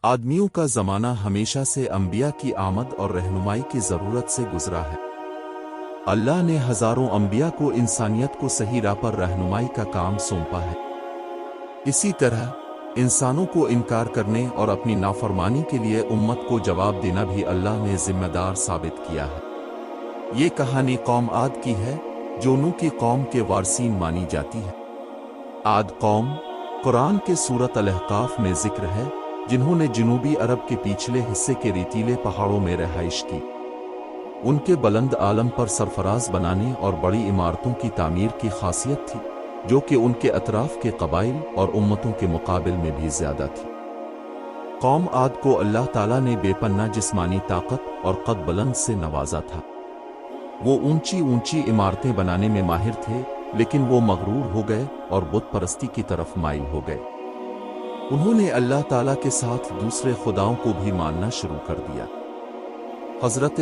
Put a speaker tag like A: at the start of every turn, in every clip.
A: آدمیوں کا زمانہ ہمیشہ سے انبیاء کی آمد اور رہنمائی کی ضرورت سے گزرا ہے۔ اللہ نے ہزاروں انبیاء کو انسانیت کو صحیح راہ پر رہنمائی کا کام سونپا ہے۔ اسی طرح انسانوں کو انکار کرنے اور اپنی نافرمانی کے لیے امت کو جواب دینا بھی اللہ نے ذمہ دار ثابت کیا ہے۔ یہ کہانی قوم عاد کی ہے، جو نوح کی قوم کے وارثین مانی جاتی ہے۔ عاد قوم قرآن کے سورۃ الاحقاف میں ذکر ہے، جنہوں نے جنوبی عرب کے پچھلے حصے کے ریتیلے پہاڑوں میں رہائش کی۔ ان کے بلند عالم پر سرفراز بنانے اور بڑی عمارتوں کی تعمیر کی خاصیت تھی، جو کہ ان کے اطراف کے قبائل اور امتوں کے مقابل میں بھی زیادہ تھی۔ قوم عاد کو اللہ تعالیٰ نے بے پناہ جسمانی طاقت اور قد بلند سے نوازا تھا۔ وہ اونچی اونچی عمارتیں بنانے میں ماہر تھے، لیکن وہ مغرور ہو گئے اور بت پرستی کی طرف مائل ہو گئے۔ انہوں نے اللہ تعالیٰ کے ساتھ دوسرے خداؤں کو بھی ماننا شروع کر دیا۔ حضرت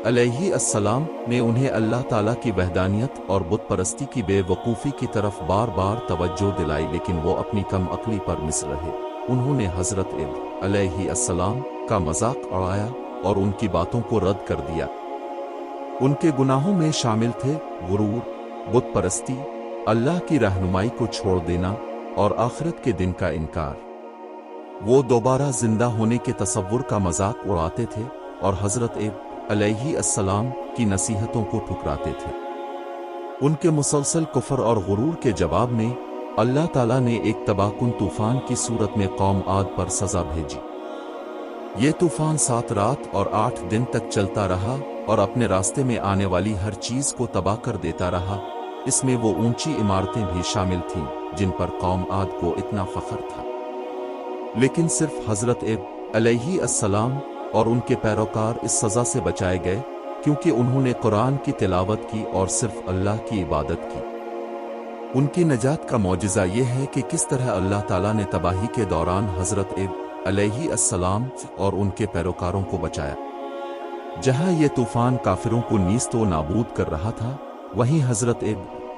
A: علیہ السلام نے انہیں اللہ تعالیٰ کی وحدانیت اور بت پرستی کی بے وقوفی کی طرف بار بار توجہ دلائی، لیکن وہ اپنی کم عقلی پر مصر رہے۔ انہوں نے حضرت علیہ السلام کا مذاق اڑایا اور ان کی باتوں کو رد کر دیا۔ ان کے گناہوں میں شامل تھے غرور، بت پرستی، اللہ کی رہنمائی کو چھوڑ دینا اور آخرت کے دن کا انکار۔ وہ دوبارہ زندہ ہونے کے تصور کا مذاق اڑاتے تھے اور حضرت علیہ السلام کی نصیحتوں کو ٹھکراتے تھے۔ ان کے مسلسل کفر اور غرور کے جواب میں اللہ تعالیٰ نے ایک تباہ کن طوفان کی صورت میں قوم عاد پر سزا بھیجی۔ یہ طوفان 7 رات اور 8 دن تک چلتا رہا اور اپنے راستے میں آنے والی ہر چیز کو تباہ کر دیتا رہا۔ اس میں وہ اونچی عمارتیں بھی شامل تھیں جن پر قوم عاد کو اتنا فخر تھا۔ لیکن صرف حضرت علیہ السلام اور ان کے پیروکار اس سزا سے بچائے گئے، کیونکہ انہوں نے قرآن کی تلاوت کی اور صرف اللہ کی عبادت کی۔ ان کی نجات کا معجزہ یہ ہے کہ کس طرح اللہ تعالیٰ نے تباہی کے دوران حضرت علیہ السلام اور ان کے پیروکاروں کو بچایا۔ جہاں یہ طوفان کافروں کو نیست و نابود کر رہا تھا، وہیں حضرت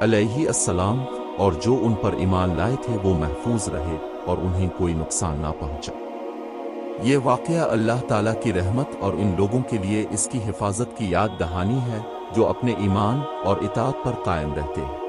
A: علیہ السلام اور جو ان پر ایمان لائے تھے وہ محفوظ رہے اور انہیں کوئی نقصان نہ پہنچا۔ یہ واقعہ اللہ تعالیٰ کی رحمت اور ان لوگوں کے لیے اس کی حفاظت کی یاد دہانی ہے جو اپنے ایمان اور اطاعت پر قائم رہتے ہیں۔